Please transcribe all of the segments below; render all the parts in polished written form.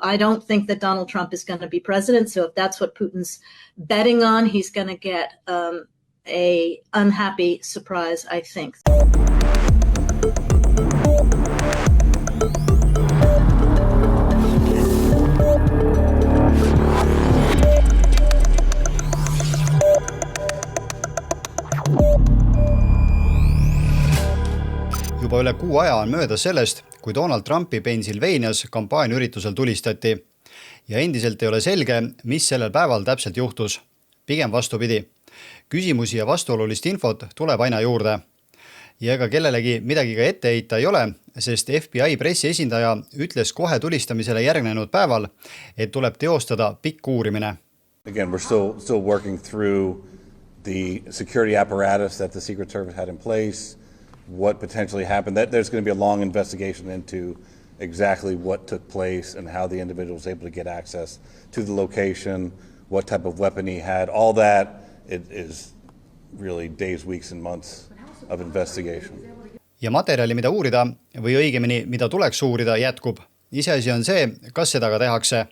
I don't think that Donald Trump is going to be president. So if that's what Putin's betting on, he's going to get a unhappy surprise, I think. Juba üle kuu aja on möödas sellest, kui Donald Trumpi Pennsylvanias kampaaniaüritusel tulistati. Ja endiselt ei ole selge, mis sellel päeval täpselt juhtus. Pigem vastupidi. Küsimusi ja vastuolulist infot tuleb aina juurde. Ja ega kellelegi midagi ka ette heita ei ole, sest FBI pressiesindaja ütles kohe tulistamisele järgnenud päeval, et tuleb teostada pikk uurimine. Again, we're still working through the security apparatus that the Secret Service had in place. What potentially happened. There's going to be a long investigation into exactly what took place and how the individual was able to get access to the location, what type of weapon he had. All that it is really days, weeks and months of investigation. Ja materjali, mida uurida, või õigemini, mida tuleks uurida, jätkub. Iseasi on see, kas seda ka tehakse.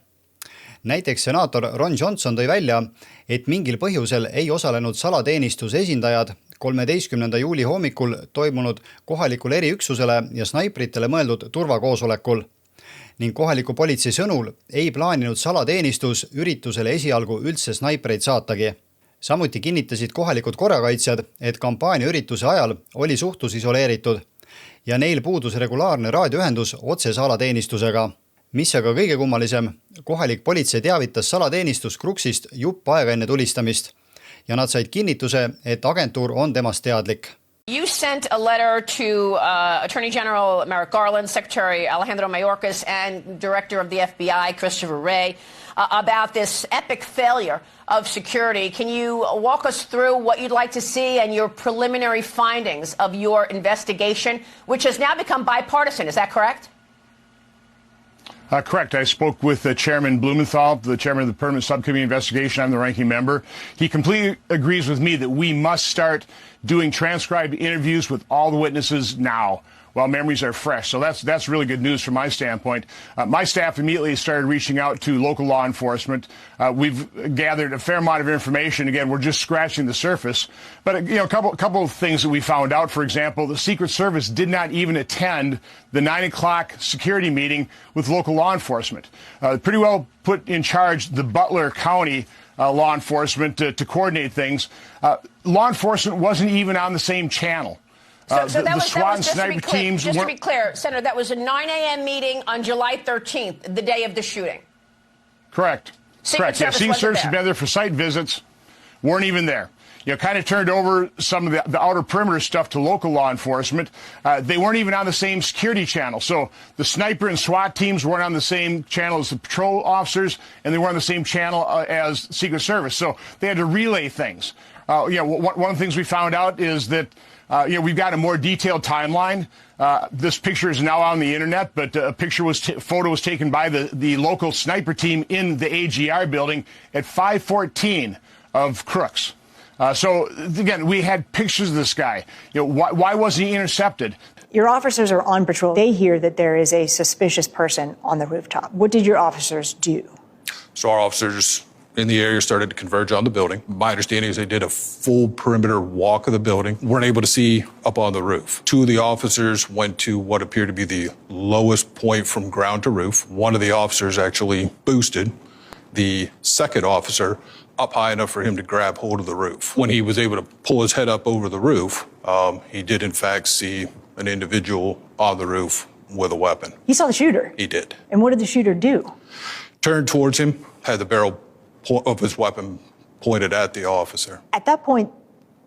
Näiteks senaator Ron Johnson tõi välja, et mingil põhjusel ei osalenud salateenistuse esindajad 13. juuli hommikul toimunud kohalikul eriüksusele ja snaipritele mõeldud turvakoosolekul. Ning kohaliku politsei sõnul ei plaaninud salateenistus üritusele esialgu üldse snaipreid saatagi. Samuti kinnitasid kohalikud korrakaitsjad, et kampaaniaürituse ajal oli suhtlus isoleeritud ja neil puudus regulaarne raadioühendus otse salateenistusega. Mis aga kõige kummalisem, kohalik politsei teavitas salateenistus Crooksist jupp aega enne tulistamist. Ja nad said kinnituse, et agentuur on temast teadlik. You sent a letter to Attorney General Merrick Garland, Secretary Alejandro Mayorkas, and Director of the FBI, Christopher Wray, about this epic failure of security. Can you walk us through what you'd like to see and your preliminary findings of your investigation, which has now become bipartisan? Is that correct? Correct. I spoke with Chairman Blumenthal, the chairman of the Permanent Subcommittee Investigation. I'm the ranking member. He completely agrees with me that we must start doing transcribed interviews with all the witnesses now while memories are fresh. So that's really good news from my standpoint. My staff immediately started reaching out to local law enforcement. We've gathered a fair amount of information. Again, we're just scratching the surface. But a couple of things that we found out. For example, the Secret Service did not even attend the 9 o'clock security meeting with local law enforcement. Pretty well put in charge the Butler County law enforcement to coordinate things. Law enforcement wasn't even on the same channel. So that was just to be clear, Senator, that was a 9 a.m. meeting on July 13th, the day of the shooting. Correct. Secret Service had been there for site visits, weren't even there. Kind of turned over some of the outer perimeter stuff to local law enforcement. They weren't even on the same security channel. So the sniper and SWAT teams weren't on the same channel as the patrol officers, and they weren't on the same channel as Secret Service. So they had to relay things. One of the things we found out is that we've got a more detailed timeline. This picture is now on the internet, but a photo was taken by the local sniper team in the AGR building at 5:14 of Crooks. So again, we had pictures of this guy. Why wasn't he intercepted? Your officers are on patrol. They hear that there is a suspicious person on the rooftop. What did your officers do? So our officers in the area started to converge on the building. My understanding is they did a full perimeter walk of the building. Weren't able to see up on the roof. Two of the officers went to what appeared to be the lowest point from ground to roof. One of the officers actually boosted the second officer up high enough for him to grab hold of the roof. When he was able to pull his head up over the roof, he did in fact see an individual on the roof with a weapon. He saw the shooter? He did. And what did the shooter do? Turned towards him, had the barrel of his weapon pointed at the officer. At that point,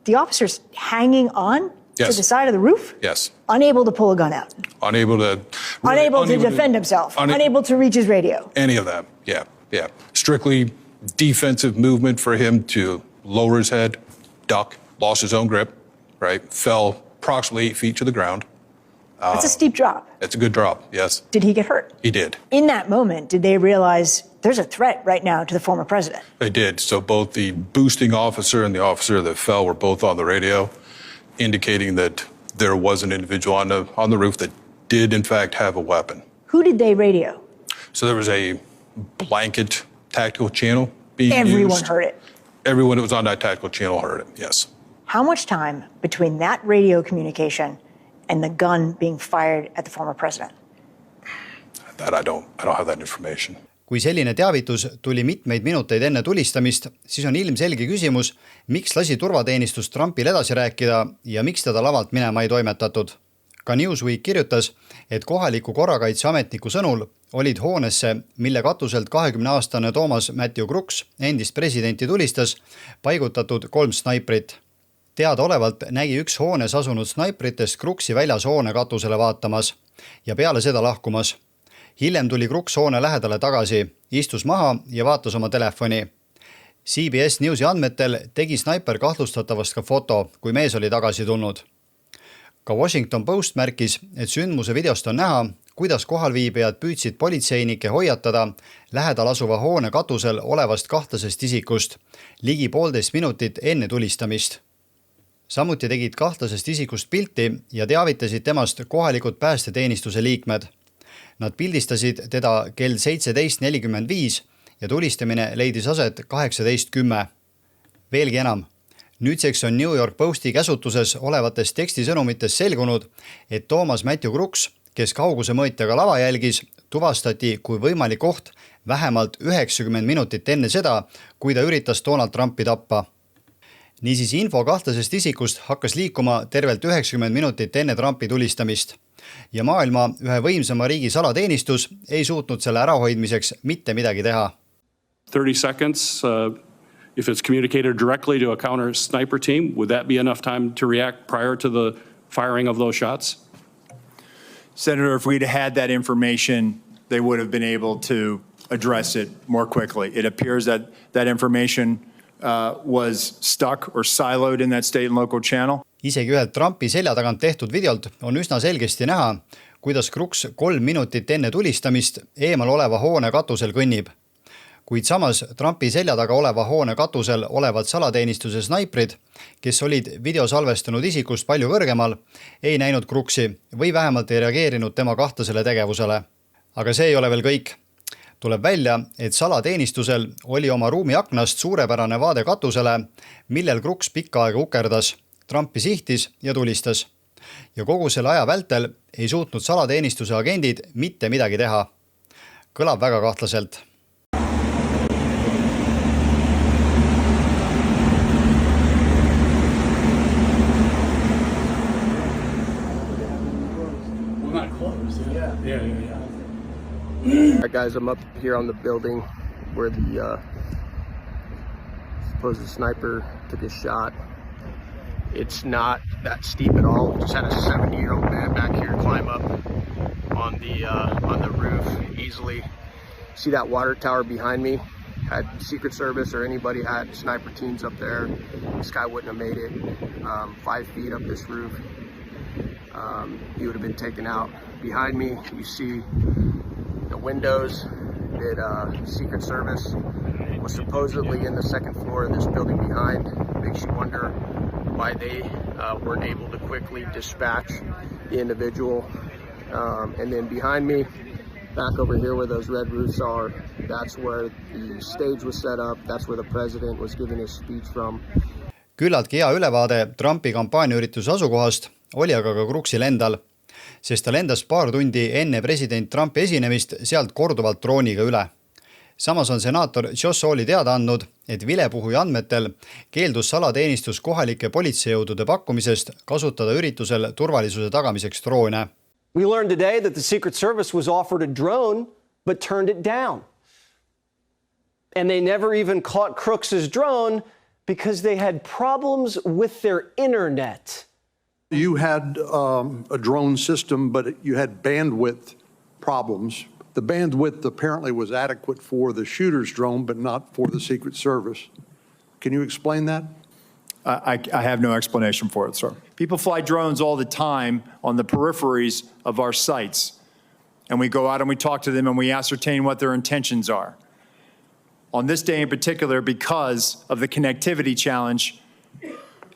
the officer's hanging on to the side of the roof? Yes. Unable to pull a gun out? Unable to defend himself? Unable to reach his radio? Any of that, yeah. Strictly defensive movement for him to lower his head, duck, lost his own grip, right? Fell approximately 8 feet to the ground. That's a steep drop. It's a good drop, yes. Did he get hurt? He did. In that moment, did they realize there's a threat right now to the former president? They did. So both the boosting officer and the officer that fell were both on the radio, indicating that there was an individual on the roof that did in fact have a weapon. Who did they radio? So there was a blanket tactical channel being Everyone used. heard it. Everyone that was on that tactical channel heard it, yes. How much time between that radio communication and the gun being fired at the former president? That I don't have that information. Kui selline teavitus tuli mitmeid minuteid enne tulistamist, siis on ilmselge küsimus, miks lasi turvateenistus Trumpil edasi rääkida ja miks teda lavalt minema ei toimetatud. Ka Newsweek kirjutas, et kohaliku korrakaitseametniku sõnul olid hoonesse, mille katuselt 20-aastane Thomas Matthew Crooks endist presidenti tulistas, paigutatud 3 snaiprit. Teadaolevalt nägi üks hoones asunud snaipritest Crooksi väljas hoone katusele vaatamas ja peale seda lahkumas. Hiljem tuli Crooks hoone lähedale tagasi, istus maha ja vaatas oma telefoni. CBS Newsi andmetel tegi snaiper kahtlustatavast ka foto, kui mees oli tagasi tulnud. Ka Washington Post märkis, et sündmuse videost on näha, kuidas kohalviibijad püüdsid politseinikke hoiatada lähedal asuva hoone katusel olevast kahtlasest isikust ligi 1,5 minutit enne tulistamist. Samuti tegid kahtlasest isikust pilti ja teavitasid temast kohalikud päästeteenistuse liikmed. Nad pildistasid teda kell 17.45 ja tulistamine leidis aset 18.10. Veelgi enam, nüüdseks on New York Posti käsutuses olevatest tekstisõnumitest selgunud, et Thomas Matthew Crooks, kes kauguse mõõtjaga lava jälgis, tuvastati kui võimalik oht vähemalt 90 minutit enne seda, kui ta üritas Donald Trumpi tappa. Niisiis info kahtlasest isikust hakkas liikuma tervelt 90 minutit enne Trumpi tulistamist. Ja maailma ühe võimsama riigi salateenistus ei suutnud selle ärahoidmiseks mitte midagi teha. 30 seconds, if it's communicated directly to a counter sniper team, would that be enough time to react prior to the firing of those shots? Senator, if we'd had that information, they would have been able to address it more quickly. It appears that that information was stuck or siloed in that state and local channel. Isegi ühelt Trumpi selja tagant tehtud videolt on üsna selgesti näha, kuidas Crooks 3 minutit enne tulistamist eemal oleva hoone katusel kõnnib. Kuid samas Trumpi selja taga oleva hoone katusel olevad salateenistuse snaiprid, kes olid videosalvestanud isikust palju kõrgemal, ei näinud Crooksi või vähemalt ei reageerinud tema kahtlasele tegevusele. Aga see ei ole veel kõik. Tuleb välja, et salateenistusel oli oma ruumi aknast suurepärane vaade katusele, millel Crooks pikka aega ukerdas, Trumpi sihtis ja tulistas. Ja kogu selle aja vältel ei suutnud salateenistuse agendid mitte midagi teha. Kõlab väga kahtlaselt. Guys, I'm up here on the building where the supposed sniper took his shot. It's not that steep at all. Just had a 70-year-old man back here climb up on the roof easily. See that water tower behind me? Had Secret Service or anybody had sniper teams up there, this guy wouldn't have made it 5 feet up this roof. He would have been taken out. Behind me, you see the windows that Secret Service was supposedly in the second floor of this building behind. Makes you wonder why they weren't able to quickly dispatch the individual. And then behind me, back over here where those red roofs are, that's where the stage was set up. That's where the president was giving his speech from. Küllaltki hea ülevaade Trumpi kampaaniaürituse asukohast oli aga ka Crooksil endal, sest ta lendas paar tundi enne president Trumpi esinemist sealt korduvalt drooniga üle. Samas on senaator Josh Hawley teada andnud, et vilepuhuja andmetel keeldus salateenistus kohalike politseijõudude pakkumisest kasutada üritusel turvalisuse tagamiseks droone. We learned today that the Secret Service was offered a drone, but turned it down. And they never even caught Crooks' drone because they had problems with their internet. You had a drone system, but you had bandwidth problems. The bandwidth apparently was adequate for the shooter's drone, but not for the Secret Service. Can you explain that? I have no explanation for it, sir. People fly drones all the time on the peripheries of our sites. And we go out and we talk to them and we ascertain what their intentions are. On this day in particular, because of the connectivity challenge,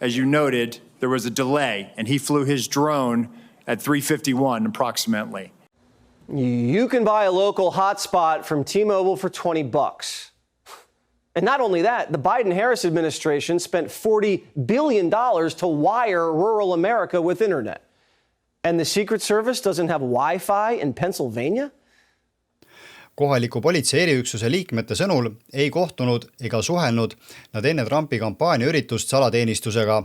as you noted, there was a delay and he flew his drone at 3:51 approximately. You can buy a local hotspot from T-Mobile for $20. And not only that, the Biden-Harris administration spent $40 billion to wire rural America with internet. And the Secret Service doesn't have Wi-Fi in Pennsylvania? Kohaliku politsei eriüksuse liikmete sõnul ei kohtunud ega suhelnud nad enne Trumpi kampaaniaüritust salateenistusega,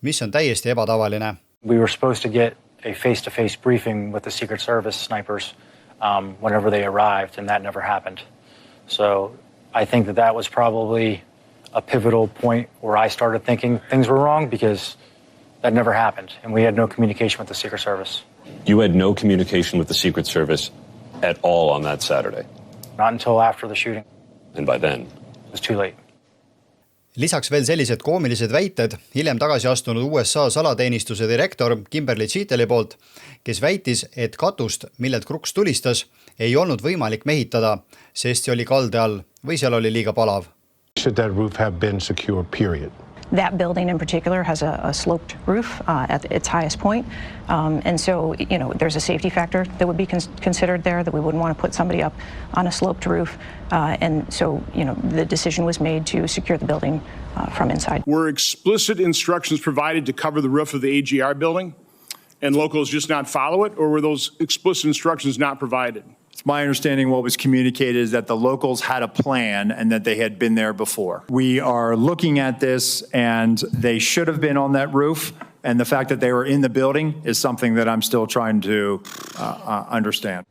mis on täiesti ebatavaline. We were supposed to get a face-to-face briefing with the Secret Service snipers whenever they arrived, and that never happened. So I think that was probably a pivotal point where I started thinking things were wrong because that never happened, and we had no communication with the Secret Service. You had no communication with the Secret Service at all on that Saturday? Not until after the shooting. And by then? It was too late. Lisaks veel sellised koomilised väited hiljem tagasi astunud USA salateenistuse direktor Kimberly Cheateli poolt, kes väitis, et katust, millelt Crooks tulistas, ei olnud võimalik mehitada, sest see oli kalde all või seal oli liiga palav. Should that roof have been secure, period? That building in particular has a sloped roof at its highest point. And so, there's a safety factor that would be considered there, that we wouldn't want to put somebody up on a sloped roof. And so, the decision was made to secure the building from inside. Were explicit instructions provided to cover the roof of the AGR building and locals just not follow it, or were those explicit instructions not provided? It's my understanding what was communicated is that the locals had a plan and that they had been there before. We are looking at this, and they should have been on that roof, and the fact that they were in the building is something that I'm still trying to understand.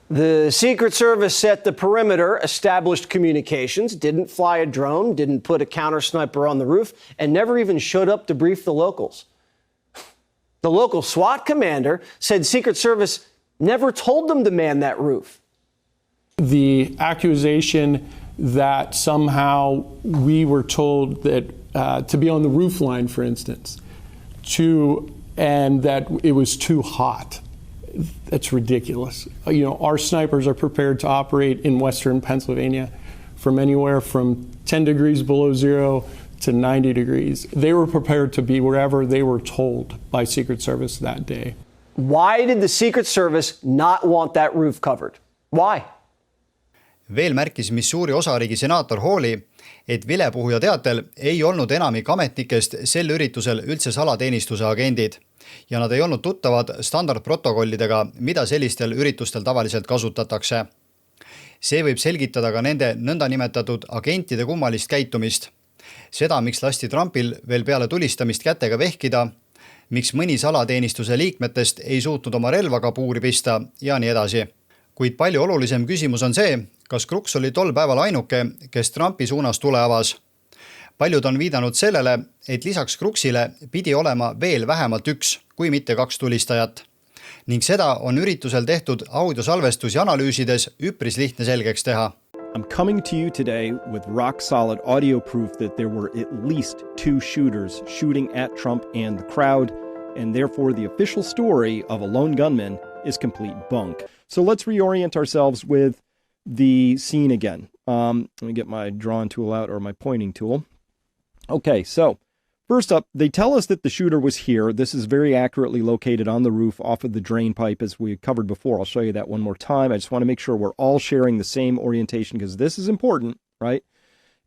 The Secret Service set the perimeter, established communications, didn't fly a drone, didn't put a counter sniper on the roof, and never even showed up to brief the locals. The local SWAT commander said Secret Service never told them to man that roof. The accusation that somehow we were told that to be on the roof line, for instance, and that it was too hot. That's ridiculous. Our snipers are prepared to operate in Western Pennsylvania from anywhere from 10 degrees below zero to 90 degrees. They were prepared to be wherever they were told by Secret Service that day. Why did the Secret Service not want that roof covered? Why? Veel märkis Missouri osariigi senaator Hawley, et vilepuhuja teatel ei olnud enamik ametnikest sel üritusel üldse salateenistuse agendid ja nad ei olnud tuttavad standardprotokollidega, mida sellistel üritustel tavaliselt kasutatakse. See võib selgitada ka nende nõndanimetatud agentide kummalist käitumist. Seda, miks lasti Trumpil veel peale tulistamist kätega vehkida, miks mõni salateenistuse liikmetest ei suutnud oma relvaga puuri pista ja nii edasi. Kuid palju olulisem küsimus on see, kas Crooks oli tol päeval ainuke, kes Trumpi suunas tule avas. Paljud on viidanud sellele, et lisaks Crooksile pidi olema veel vähemalt üks, kui mitte kaks tulistajat. Ning seda on üritusel tehtud audiosalvestusi analüüsides üpris lihtne selgeks teha. I'm coming to you today with rock-solid audio proof that there were at least two shooters shooting at Trump and the crowd, and therefore the official story of a lone gunman is complete bunk. So let's reorient ourselves with the scene again. Let me get my drawing tool out, or my pointing tool. Okay, so first up, they tell us that the shooter was here. This is very accurately located on the roof off of the drain pipe, as we covered before. I'll show you that one more time. I just want to make sure we're all sharing the same orientation, because this is important, right?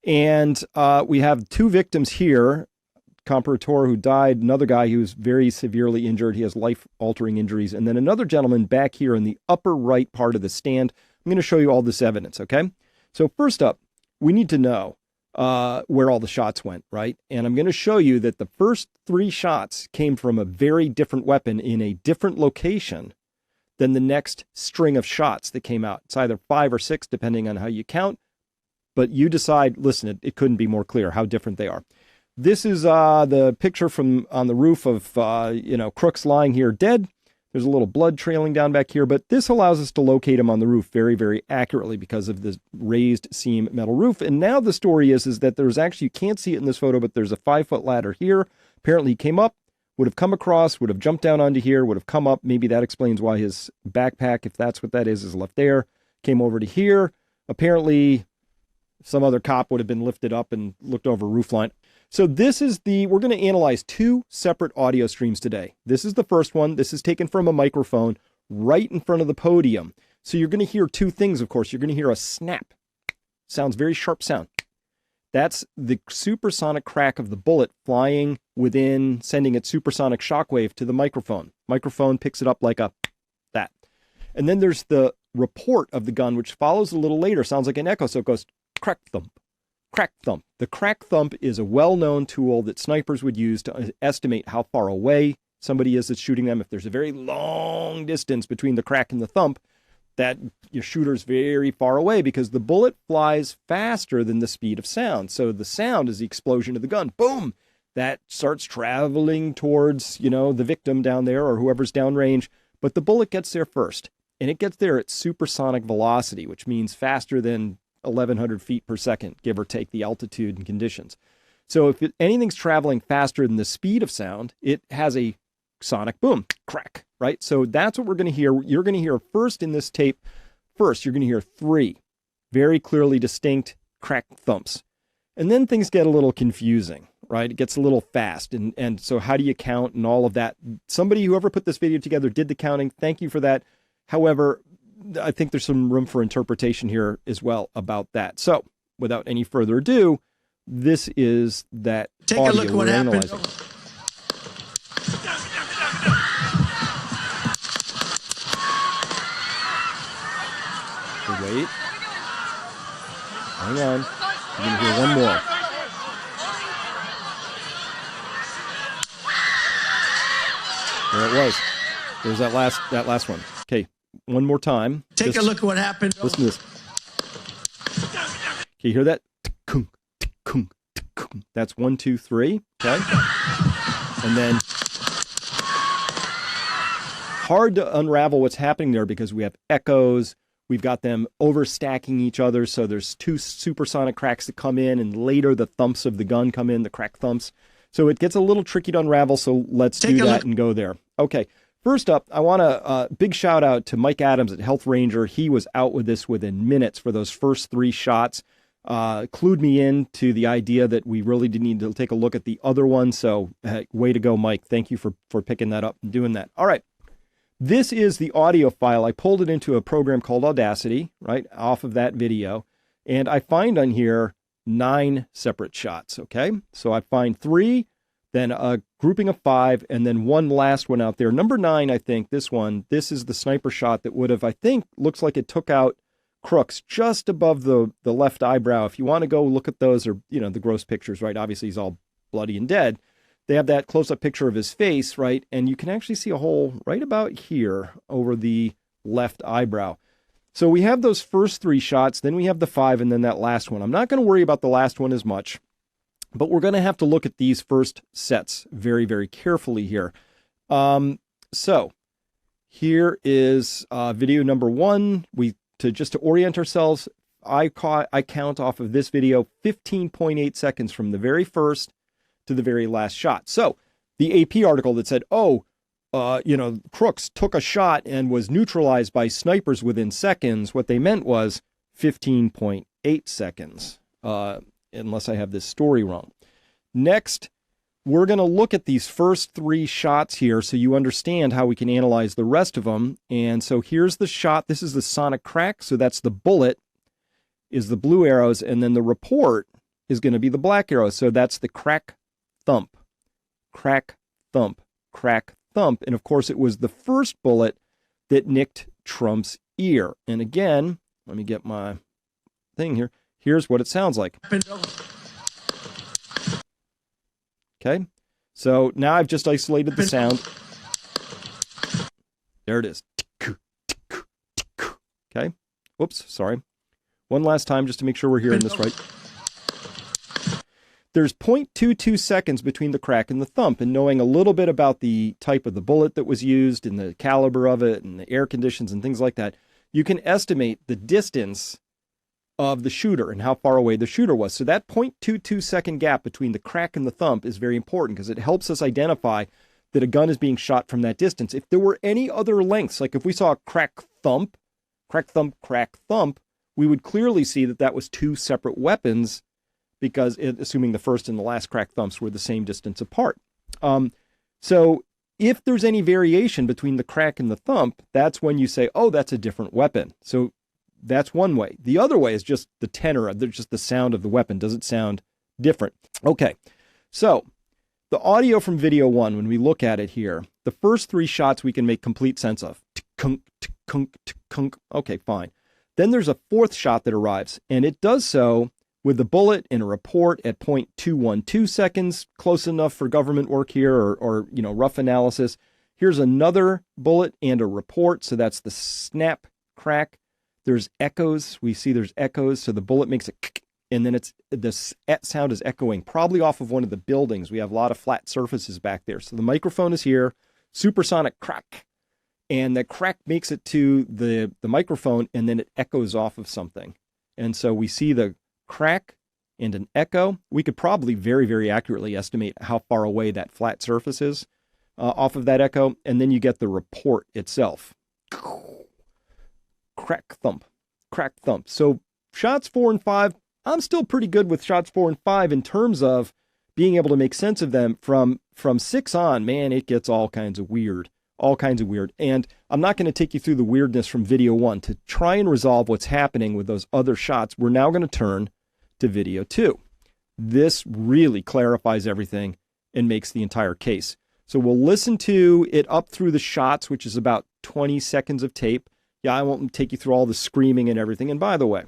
And we have two victims here, comparator who died, another guy who's very severely injured. He has life-altering injuries. And then another gentleman back here in the upper right part of the stand. I'm going to show you all this evidence, okay? So first up, we need to know where all the shots went, right? And I'm going to show you that the first three shots came from a very different weapon in a different location than the next string of shots that came out. It's either 5 or 6, depending on how you count. But you decide, listen, it couldn't be more clear how different they are. This is the picture from on the roof of, Crooks lying here dead. There's a little blood trailing down back here, but this allows us to locate him on the roof very, very accurately because of this raised seam metal roof. And now the story is that there's actually, you can't see it in this photo, but there's a 5-foot ladder here. Apparently he came up, would have come across, would have jumped down onto here, would have come up. Maybe that explains why his backpack, if that's what that is left there. Came over to here. Apparently some other cop would have been lifted up and looked over a roof line. So this is we're going to analyze two separate audio streams today. This is the first one. This is taken from a microphone right in front of the podium. So you're going to hear two things, of course. You're going to hear a snap. Sounds very sharp sound. That's the supersonic crack of the bullet flying within, sending its supersonic shockwave to the microphone. Microphone picks it up like that. And then there's the report of the gun, which follows a little later. Sounds like an echo, so it goes crack thump, crack thump. The crack thump is a well-known tool that snipers would use to estimate how far away somebody is that's shooting them. If there's a very long distance between the crack and the thump, that your shooter's very far away because the bullet flies faster than the speed of sound. So the sound is the explosion of the gun. Boom! That starts traveling towards, the victim down there or whoever's downrange. But the bullet gets there first. And it gets there at supersonic velocity, which means faster than 1,100 feet per second, give or take the altitude and conditions. So if anything's traveling faster than the speed of sound, it has a sonic boom, crack, right? So that's what we're going to hear. You're going to hear first in this tape, you're going to hear 3 very clearly distinct crack thumps. And then things get a little confusing, right? It gets a little fast. And so how do you count and all of that? Whoever put this video together did the counting. Thank you for that. However, I think there's some room for interpretation here as well about that. So without any further ado, this is that Take audio a look at what we're happened. analyzing. Wait. Hang on. You're going to hear one more. There it was. There's that last one. Okay, one more time. Take a look at what happened. Listen to this. Okay, you hear that? That's 1, 2, 3. Okay. And then hard to unravel what's happening there because we have echoes. We've got them overstacking each other. So there's 2 supersonic cracks that come in, and later the thumps of the gun come in, the crack thumps. So it gets a little tricky to unravel. So let's do that and go there. Okay. First up, I want a big shout out to Mike Adams at Health Ranger. He was out with this within minutes for those first 3 shots. Clued me in to the idea that we really did need to take a look at the other one. So way to go, Mike. Thank you for picking that up and doing that. All right. This is the audio file. I pulled it into a program called Audacity, right, off of that video. And I find on here 9 separate shots, okay? So I find 3, then a grouping of 5, and then one last one out there. Number 9, I think, this is the sniper shot that would have, I think, looks like it took out Crooks just above the left eyebrow. If you want to go look at those, or, the gross pictures, right? Obviously, he's all bloody and dead. They have that close-up picture of his face, right? And you can actually see a hole right about here over the left eyebrow. So we have those first 3 shots, then we have the 5, and then that last one. I'm not going to worry about the last one as much, but we're going to have to look at these first sets very, very carefully here. So here is video number 1. Just to orient ourselves, I count off of this video 15.8 seconds from the very first to the very last shot. So the AP article that said, Crooks took a shot and was neutralized by snipers within seconds, what they meant was 15.8 seconds, unless I have this story wrong. Next, we're going to look at these first 3 shots here so you understand how we can analyze the rest of them. And so here's the shot. This is the sonic crack. So that's the bullet is the blue arrows, and then the report is going to be the black arrows. So that's the crack thump, crack thump, crack thump. And of course, it was the first bullet that nicked Trump's ear. And again, let me get my thing here. Here's what it sounds like. Okay, so now I've just isolated the sound. There it is. Okay, whoops, sorry. One last time just to make sure we're hearing this right. There's 0.22 seconds between the crack and the thump, and knowing a little bit about the type of the bullet that was used and the caliber of it and the air conditions and things like that, you can estimate the distance of the shooter and how far away the shooter was. So that 0.22 second gap between the crack and the thump is very important because it helps us identify that a gun is being shot from that distance. If there were any other lengths, like if we saw a crack thump, crack thump, we would clearly see that that was 2 separate weapons because assuming the first and the last crack thumps were the same distance apart. So If there's any variation between the crack and the thump, that's when you say, oh, that's a different weapon. So that's one way. The other way is just the tenor, just the sound of the weapon. Does it sound different? Okay, so the audio from video 1, when we look at it here, the first 3 shots we can make complete sense of. Tkunk, tkunk, tkunk. Okay, fine. Then there's a 4th shot that arrives, and it does so with the bullet in a report at 0.212 seconds, close enough for government work here, or rough analysis. Here's another bullet and a report, so that's the snap, crack. There's echoes. We see there's echoes, so the bullet makes a kick, and then the sound is echoing, probably off of one of the buildings. We have a lot of flat surfaces back there. So the microphone is here, supersonic crack, and that crack makes it to the microphone, and then it echoes off of something. And so we see the crack and an echo. We could probably very, very accurately estimate how far away that flat surface is off of that echo. And then you get the report itself. Crack, thump, crack, thump. So shots 4 and 5, I'm still pretty good with shots 4 and 5 in terms of being able to make sense of them. From 6 on, man, it gets all kinds of weird. All kinds of weird. And I'm not going to take you through the weirdness from video 1. To try and resolve what's happening with those other shots, we're now going to turn to video 2. This really clarifies everything and makes the entire case. So we'll listen to it up through the shots, which is about 20 seconds of tape. Yeah, I won't take you through all the screaming and everything. And by the way,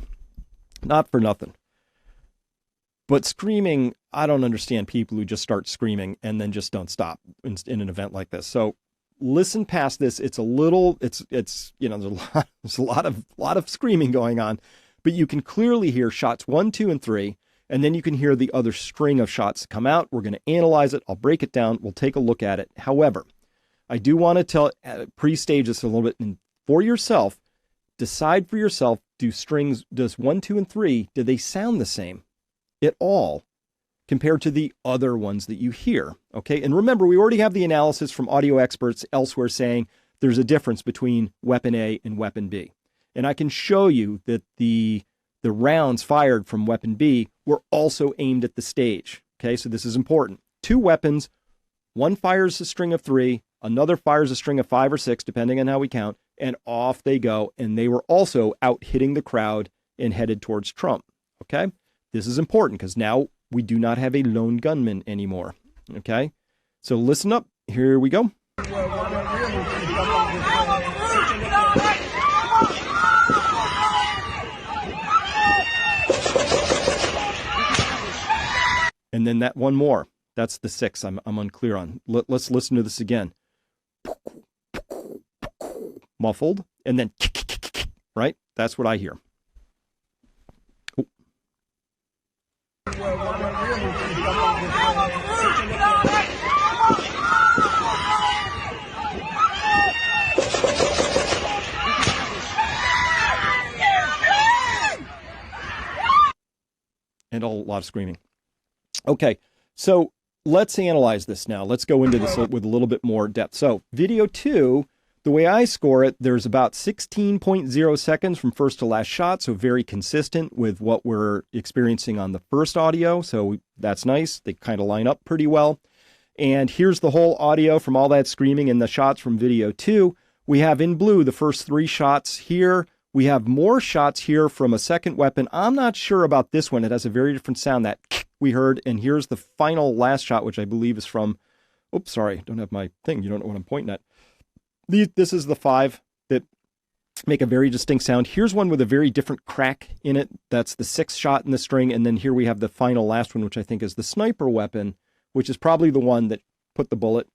not for nothing, but screaming, I don't understand people who just start screaming and then just don't stop in an event like this. So listen past this. It's a little, there's a lot of screaming going on, but you can clearly hear shots 1, 2, and 3, and then you can hear the other string of shots come out. We're going to analyze it. I'll break it down. We'll take a look at it. However, I do want to pre-stage this a little bit, and for yourself, decide for yourself, does 1, 2, and 3, do they sound the same at all compared to the other ones that you hear? Okay, and remember, we already have the analysis from audio experts elsewhere saying there's a difference between weapon A and weapon B. And I can show you that the rounds fired from weapon B were also aimed at the stage. Okay, so this is important. 2 weapons, one fires a string of 3, another fires a string of 5 or 6, depending on how we count, and off they go. And they were also out hitting the crowd and headed towards Trump. Okay, this is important because now we do not have a lone gunman anymore. Okay, so listen up. Here we go. And then that one more. That's the 6 I'm unclear on. Let's listen to this again. Muffled, and then right? That's what I hear. Oh. And a lot of screaming. Okay, so let's analyze this now. Let's go into this with a little bit more depth. So video 2, the way I score it, there's about 16.0 seconds from first to last shot, so very consistent with what we're experiencing on the first audio, so that's nice. They kind of line up pretty well. And here's the whole audio from all that screaming and the shots from video 2. We have in blue the first 3 shots here. We have more shots here from a second weapon. I'm not sure about this one. It has a very different sound, that we heard. And here's the final last shot, which I believe is from, oops, sorry, don't have my thing. You don't know what I'm pointing at. This is the 5 that make a very distinct sound. Here's one with a very different crack in it. That's the 6th shot in the string. And then here we have the final last one, which I think is the sniper weapon, which is probably the one that put the bullet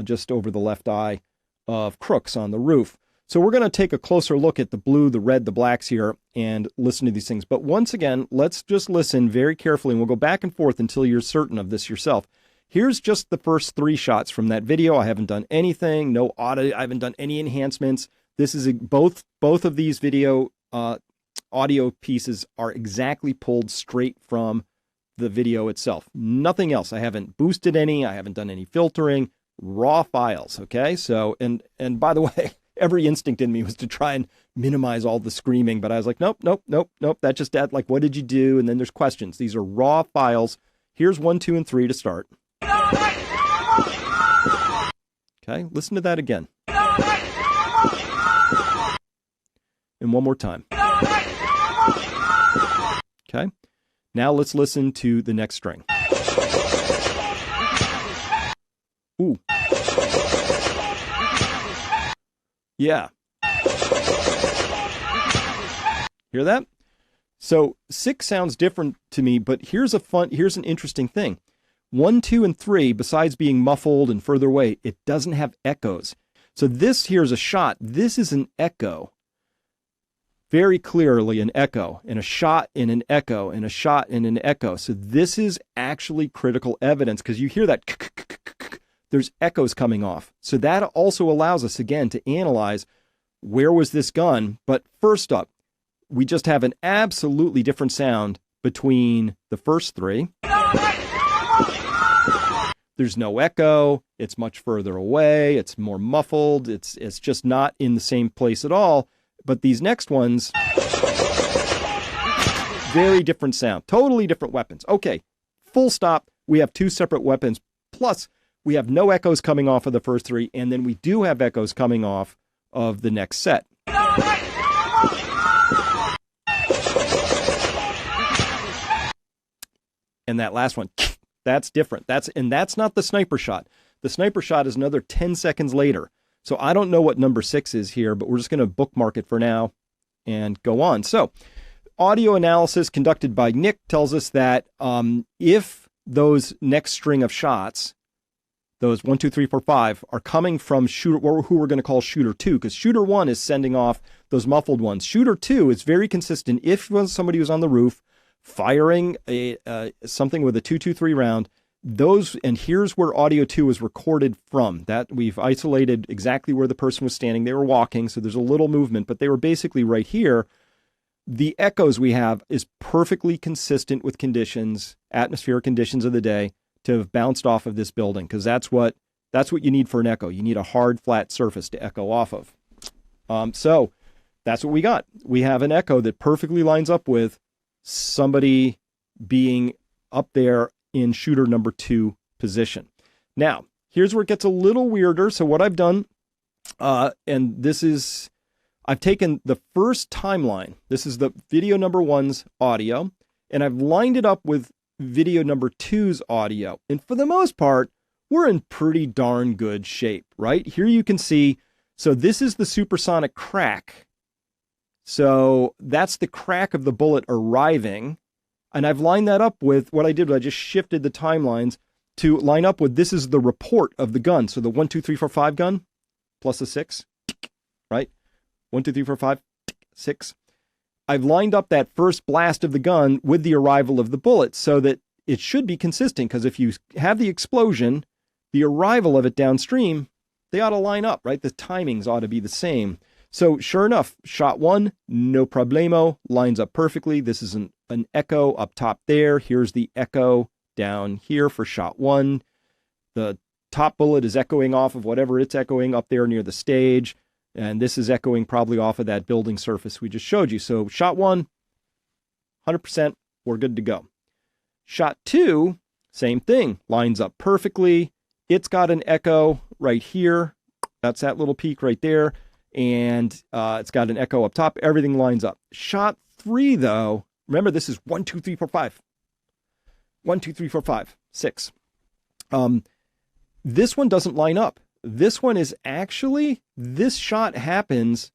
just over the left eye of Crooks on the roof. So we're going to take a closer look at the blue, the red, the blacks here and listen to these things. But once again, let's just listen very carefully, and we'll go back and forth until you're certain of this yourself. Here's just the first 3 shots from that video. I haven't done anything, no audio. I haven't done any enhancements. This is both of these video audio pieces are exactly pulled straight from the video itself. Nothing else. I haven't boosted any. I haven't done any filtering. Raw files. Okay. So, and by the way, every instinct in me was to try and minimize all the screaming, but I was like, nope. That just add, like, what did you do? And then there's questions. These are raw files. Here's 1, 2, and 3 to start. Okay, listen to that again. And one more time. Okay, now let's listen to the next string. Ooh. Yeah. Hear that? So 6 sounds different to me, but here's an interesting thing. 1, 2, and 3, besides being muffled and further away, it doesn't have echoes. So this here is a shot. This is an echo. Very clearly an echo, and a shot in an echo, and a shot in an echo. So this is actually critical evidence, because you hear that, there's echoes coming off. So that also allows us, again, to analyze where was this gun. But first up, we just have an absolutely different sound between the first 3. There's no echo. It's much further away. It's more muffled. It's just not in the same place at all. But these next ones, very different sound, totally different weapons. Okay, full stop. We have 2 separate weapons. Plus, we have no echoes coming off of the first 3, and then we do have echoes coming off of the next set. And that last one, that's different. That's not the sniper shot. The sniper shot is another 10 seconds later. So I don't know what number 6 is here, but we're just going to bookmark it for now and go on. So audio analysis conducted by Nick tells us that if those next string of shots, those 1, 2, 3, 4, 5, are coming from shooter, who we're going to call shooter 2, because shooter 1 is sending off those muffled ones. Shooter 2 is very consistent. If somebody was on the roof firing something with a 223 round, those, and here's where audio 2 is recorded from. That we've isolated exactly where the person was standing. They were walking, so there's a little movement, but they were basically right here. The echoes we have is perfectly consistent with conditions, atmospheric conditions of the day, to have bounced off of this building, because that's what you need for an echo. You need a hard, flat surface to echo off of. So that's what we got. We have an echo that perfectly lines up with somebody being up there in shooter number 2 position. Now, here's where it gets a little weirder. So what I've done, and this is, I've taken the first timeline. This is the video number 1's audio, and I've lined it up with video number 2's audio. And for the most part, we're in pretty darn good shape, right? Here you can see, so this is the supersonic crack. So that's the crack of the bullet arriving. And I've lined that up with what I did. I just shifted the timelines to line up with, this is the report of the gun. So the 1, 2, 3, 4, 5 gun plus a 6, right? 1, 2, 3, 4, 5, 6. I've lined up that first blast of the gun with the arrival of the bullet so that it should be consistent, because if you have the explosion, the arrival of it downstream, they ought to line up, right? The timings ought to be the same. So sure enough, shot 1, no problemo, lines up perfectly. This is an echo up top there. Here's the echo down here for shot 1. The top bullet is echoing off of whatever it's echoing up there near the stage. And this is echoing probably off of that building surface we just showed you. So shot 1, 100%, we're good to go. Shot 2, same thing, lines up perfectly. It's got an echo right here. That's that little peak right there. And it's got an echo up top. Everything lines up. Shot 3, though, remember, this is 1, 2, 3, 4, 5. 1, 2, 3, 4, 5, 6. This one doesn't line up. This one is actually, this shot happens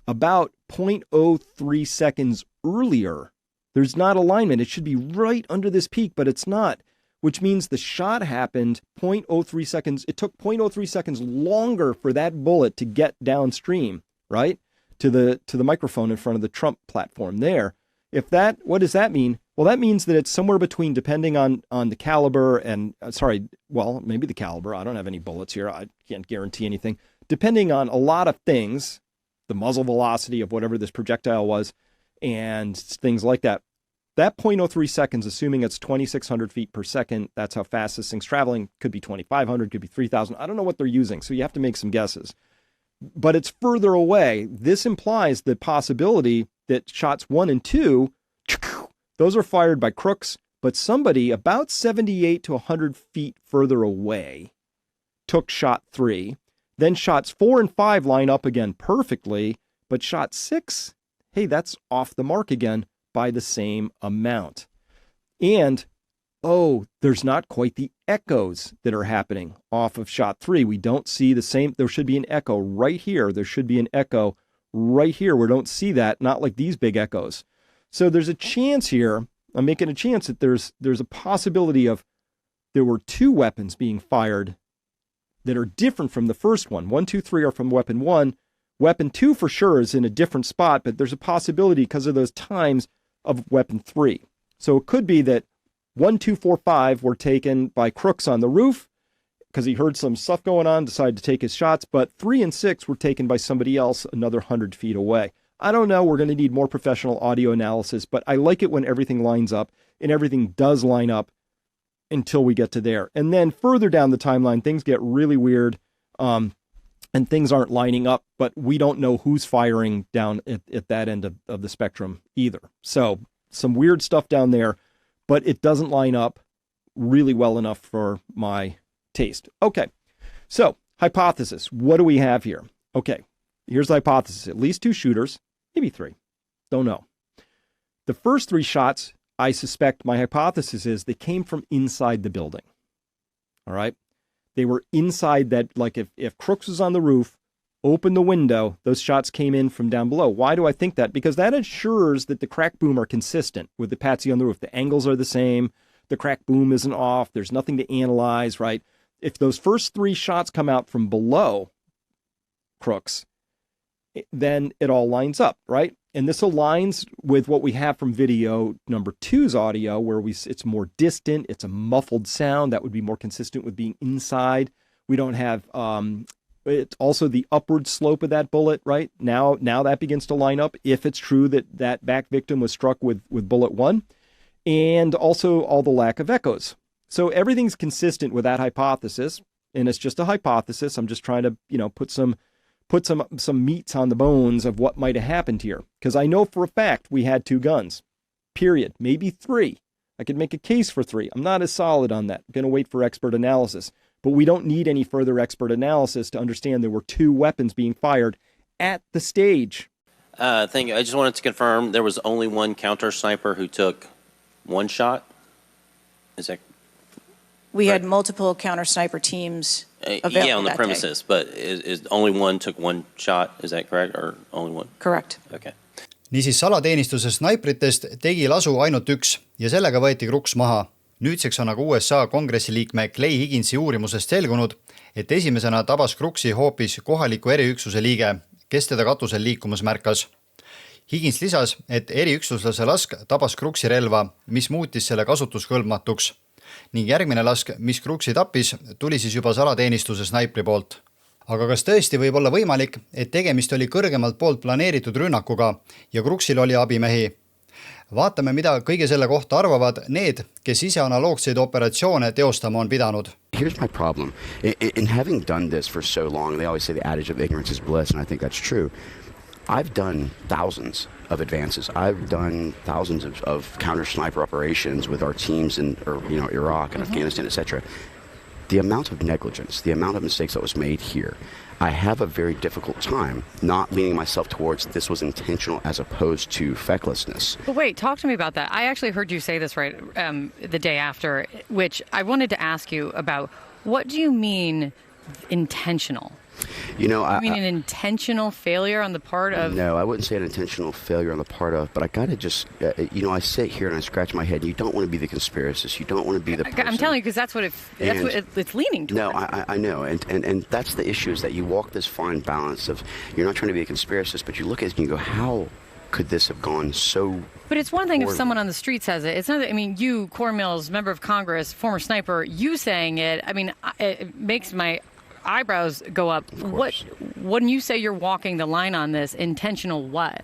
about 0.03 seconds earlier. There's not alignment. It should be right under this peak, but it's not, which means the shot happened 0.03 seconds. It took 0.03 seconds longer for that bullet to get downstream, right, to the microphone in front of the Trump platform there. What does that mean? Well, that means that it's somewhere between, depending on the caliber and, maybe the caliber. I don't have any bullets here. I can't guarantee anything. Depending on a lot of things, the muzzle velocity of whatever this projectile was, and things like that. That 0.03 seconds, assuming it's 2,600 feet per second, that's how fast this thing's traveling. Could be 2,500, could be 3,000. I don't know what they're using, so you have to make some guesses. But it's further away. This implies the possibility that shots 1 and 2, those are fired by Crooks, but somebody about 78 to 100 feet further away took shot 3. Then shots 4 and 5 line up again perfectly, but shot 6, hey, that's off the mark again by the same amount. And, there's not quite the echoes that are happening off of shot 3. We don't see the same. There should be an echo right here. There should be an echo right here. We don't see that, not like these big echoes. So there's a chance here. I'm making a chance that there's a possibility of there were 2 weapons being fired that are different from the first one. 1, 2, 3 are from weapon 1. Weapon 2 for sure is in a different spot, but there's a possibility because of those times of weapon 3. So it could be that 1, 2, 4, 5 were taken by Crooks on the roof because he heard some stuff going on, decided to take his shots, but 3 and 6 were taken by somebody else another 100 feet away. I don't know. We're going to need more professional audio analysis, but I like it when everything lines up, and everything does line up until we get to there. And then further down the timeline, things get really weird, and things aren't lining up, but we don't know who's firing down at that end of the spectrum either. So some weird stuff down there, but it doesn't line up really well enough for my taste. Okay, so hypothesis. What do we have here? Okay, here's the hypothesis. At least 2 shooters, maybe 3. Don't know. The first 3 shots, I suspect my hypothesis is they came from inside the building. All right? They were inside that, like if Crooks was on the roof, opened the window, those shots came in from down below. Why do I think that? Because that ensures that the crack boom are consistent with the patsy on the roof. The angles are the same. The crack boom isn't off. There's nothing to analyze, right? If those first 3 shots come out from below Crooks, then it all lines up, right? And this aligns with what we have from video number 2's audio, where it's more distant, it's a muffled sound that would be more consistent with being inside. We don't have, it's also the upward slope of that bullet, right? Now that begins to line up if it's true that back victim was struck with bullet 1, and also all the lack of echoes. So everything's consistent with that hypothesis, and it's just a hypothesis. I'm just trying to, put some meats on the bones of what might have happened here. Because I know for a fact we had 2 guns, period, maybe 3. I could make a case for 3. I'm not as solid on that. I'm going to wait for expert analysis. But we don't need any further expert analysis to understand there were 2 weapons being fired at the stage. Thank you. I just wanted to confirm there was only 1 counter sniper who took 1 shot. Is that We had multiple counter sniper teams available. Yeah, on the premises, but is only 1 took 1 shot, is that correct, or only 1? Correct. Okay. Niisiis salateenistuse snaipritest tegi lasu ainult 1 ja sellega võeti Crooks maha. Nüüdseks on aga USA kongressi liikme Clay Higginsi uurimusest selgunud, et esimesena tabas Crooksi hoopis kohaliku eriüksuse liige, kes teda katusel liikumas märkas. Higgins lisas, et eriüksuslase lask tabas Crooksi relva, mis muutis selle kasutuskõlbmatuks. Ning järgmine lask, mis Crooksi tappis, tuli siis juba salateenistuse snaipri poolt. Aga kas tõesti võib olla võimalik, et tegemist oli kõrgemalt poolt planeeritud rünnakuga ja Crooksil oli abimehi? Vaatame, mida kõige selle kohta arvavad need, kes ise analoogseid operatsioone teostama on pidanud. Here's my problem. In having done this for so long, they always say the adage of ignorance is bliss, and I think that's true. I've done thousands of advances. I've done thousands of counter-sniper operations with our teams in Iraq and Afghanistan, etc. The amount of negligence, the amount of mistakes that was made here, I have a very difficult time not leaning myself towards this was intentional as opposed to fecklessness. But wait, talk to me about that. I actually heard you say this right the day after, which I wanted to ask you about. What do you mean intentional? I mean an intentional failure on the part of... No, I wouldn't say an intentional failure on the part of, but I got to just, I sit here and I scratch my head. You don't want to be the conspiracist. You don't want to be the person. I'm telling you, because that's what it's leaning toward. No, I know. And that's the issue, is that you walk this fine balance of, you're not trying to be a conspiracist, but you look at it and you go, how could this have gone so... But it's one thing if someone on the street says it. It's not. You, Corn Mills, member of Congress, former sniper, you saying it. It makes my eyebrows go up. When you say you're walking the line on this, intentional what?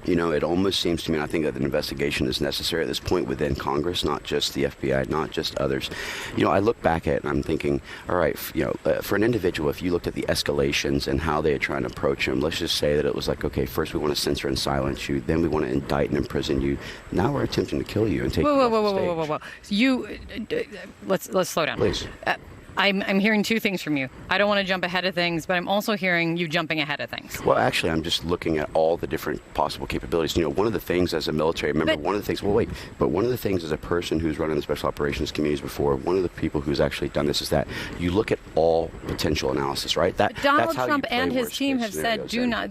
It almost seems to me, and I think that an investigation is necessary at this point within Congress, not just the FBI, not just others. I look back at it and I'm thinking, all right, for an individual, if you looked at the escalations and how they are trying to approach him, let's just say that it was like, okay, first we want to censor and silence you, then we want to indict and imprison you. Now we're attempting to kill you and take you off the stage. Whoa. Let's slow down. Please. I'm hearing two things from you. I don't want to jump ahead of things, but I'm also hearing you jumping ahead of things. Well, actually, I'm just looking at all the different possible capabilities. You know, one of the things as a military member, one of the things as a person who's run in the special operations communities before, one of the people who's actually done this is that you look at all potential analysis, right? Donald Trump and his team have said, do not,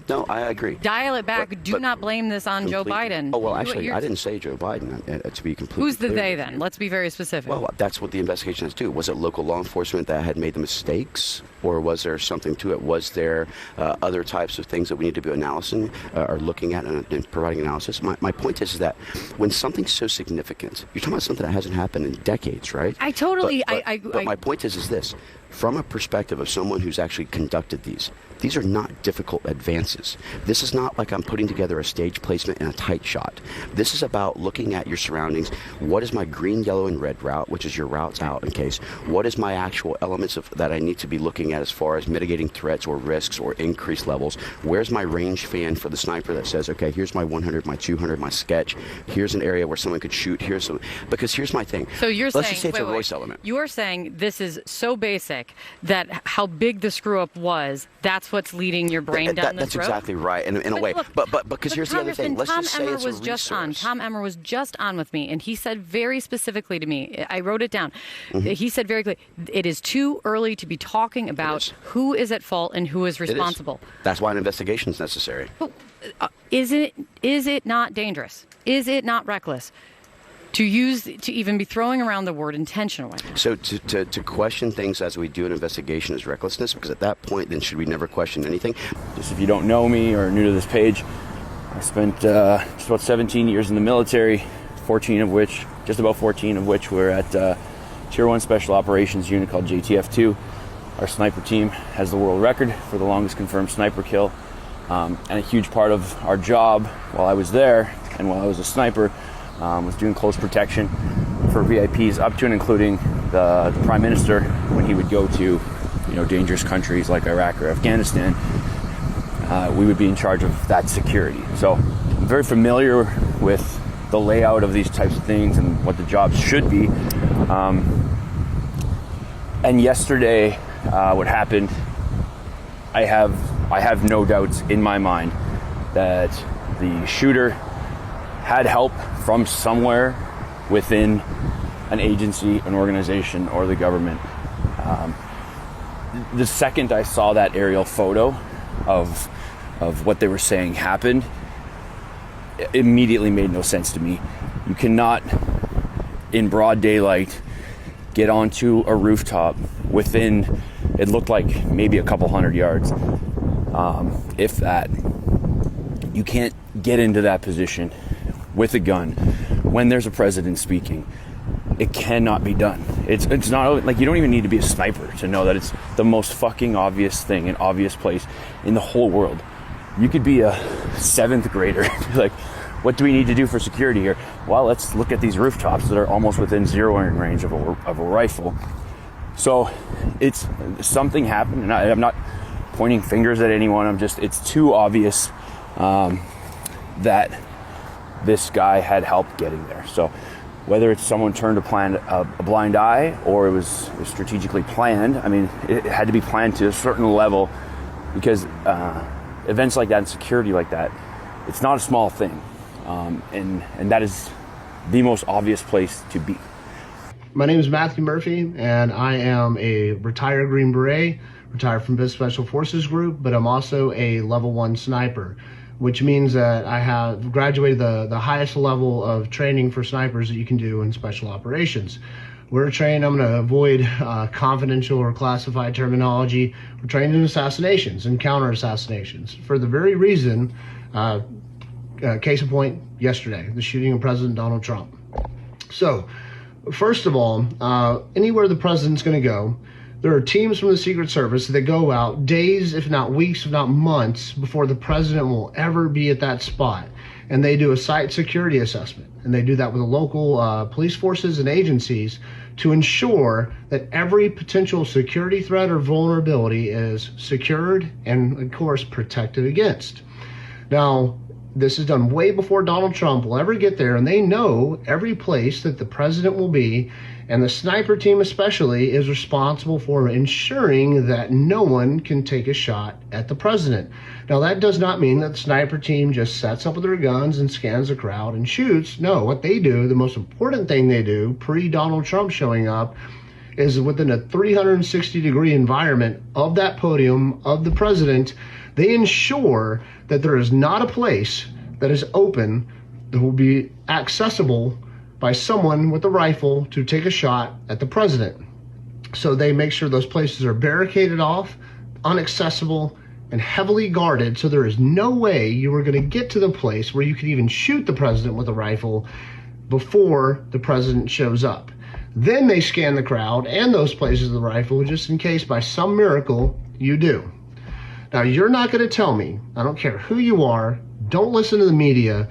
no, I agree. Dial it back. Do not blame this on Joe Biden. Oh, well, actually, I didn't say Joe Biden, to be completely Who's the clear. they then? Let's be very specific. Well, that's what the investigation has to do. Was it local law enforcement that had made the mistakes, or was there something to it? Was there other types of things that we need to be analyzing or looking at and providing analysis? My point is that when something's so significant, you're talking about something that hasn't happened in decades, right? I totally. But my point is this. From a perspective of someone who's actually conducted these are not difficult advances. This is not like I'm putting together a stage placement in a tight shot. This is about looking at your surroundings. What is my green, yellow, and red route, which is your routes out in case? What is my actual elements that I need to be looking at as far as mitigating threats or risks or increased levels? Where's my range fan for the sniper that says, okay, here's my 100, my 200, my sketch. Here's an area where someone could shoot. Because here's my thing. So you're Let's saying, just say it's a Royce element. You are saying this is so basic that how big the screw up was, that's what's leading your brain down this road? That's exactly right, in a way. But because here's the other thing. Let's Tom just say Emmer it's a was just on. resource. Tom Emmer was just on with me, and he said very specifically to me, I wrote it down. He said very clearly, it is too early to be talking about who is at fault and who is responsible. That's why an investigation is necessary. But, is it not dangerous? Is it not reckless to even be throwing around the word intentionally? So to question things as we do an investigation is recklessness, because at that point, then should we never question anything? Just if you don't know me or are new to this page, I spent just about 17 years in the military, just about 14 of which were at Tier 1 Special Operations unit called JTF-2. Our sniper team has the world record for the longest confirmed sniper kill. And a huge part of our job while I was there and while I was a sniper was doing close protection for VIPs up to and including the Prime Minister when he would go to dangerous countries like Iraq or Afghanistan. We would be in charge of that security. So I'm very familiar with the layout of these types of things and what the jobs should be. And yesterday, what happened, I have no doubts in my mind that the shooter had help from somewhere within an agency, an organization, or the government. The second I saw that aerial photo of what they were saying happened, it immediately made no sense to me. You cannot, in broad daylight, get onto a rooftop within, it looked like maybe a couple hundred yards, if that. You can't get into that position with a gun when there's a president speaking. It cannot be done. It's not like you don't even need to be a sniper to know that it's the most fucking obvious thing, an obvious place in the whole world. You could be a 7th grader, like, what do we need to do for security here? Well, let's look at these rooftops that are almost within zeroing range of a rifle. So it's something happened, and I'm not pointing fingers at anyone. It's too obvious that this guy had help getting there. So whether it's someone turned a blind eye or it was strategically planned, I mean, it had to be planned to a certain level, because events like that and security like that, it's not a small thing. And that is the most obvious place to be. My name is Matthew Murphy, and I am a retired Green Beret, retired from this Special Forces Group, but I'm also a level 1 sniper, which means that I have graduated the highest level of training for snipers that you can do in special operations. We're trained, I'm going to avoid confidential or classified terminology, we're trained in assassinations and counter-assassinations for the very reason, case in point, yesterday, the shooting of President Donald Trump. So, first of all, anywhere the president's going to go, there are teams from the Secret Service that go out days, if not weeks, if not months, before the president will ever be at that spot. And they do a site security assessment. And they do that with the local police forces and agencies to ensure that every potential security threat or vulnerability is secured and, of course, protected against. Now, This is done way before Donald Trump will ever get there, and they know every place that the president will be, and the sniper team especially is responsible for ensuring that no one can take a shot at the president. Now, that does not mean that the sniper team just sets up with their guns and scans the crowd and shoots. No, what they do, the most important thing they do pre-Donald Trump showing up, is within a 360-degree environment of that podium of the president, they ensure that there is not a place that is open that will be accessible by someone with a rifle to take a shot at the president. So they make sure those places are barricaded off, inaccessible, and heavily guarded, so there is no way you are going to get to the place where you could even shoot the president with a rifle before the president shows up. Then they scan the crowd and those places of the rifle just in case by some miracle you do. Now, you're not going to tell me, I don't care who you are, don't listen to the media,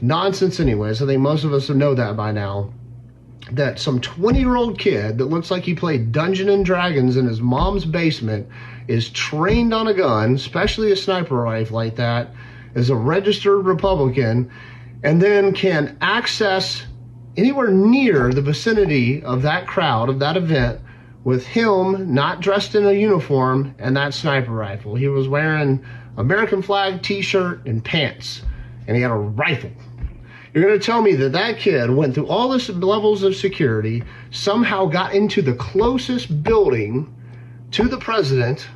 nonsense anyways, I think most of us know that by now, that some 20-year-old kid that looks like he played Dungeons and Dragons in his mom's basement is trained on a gun, especially a sniper rifle like that, is a registered Republican, and then can access anywhere near the vicinity of that crowd, of that event, with him not dressed in a uniform and that sniper rifle. He was wearing American flag t-shirt and pants, and he had a rifle. You're going to tell me that that kid went through all this levels of security, somehow got into the closest building to the president,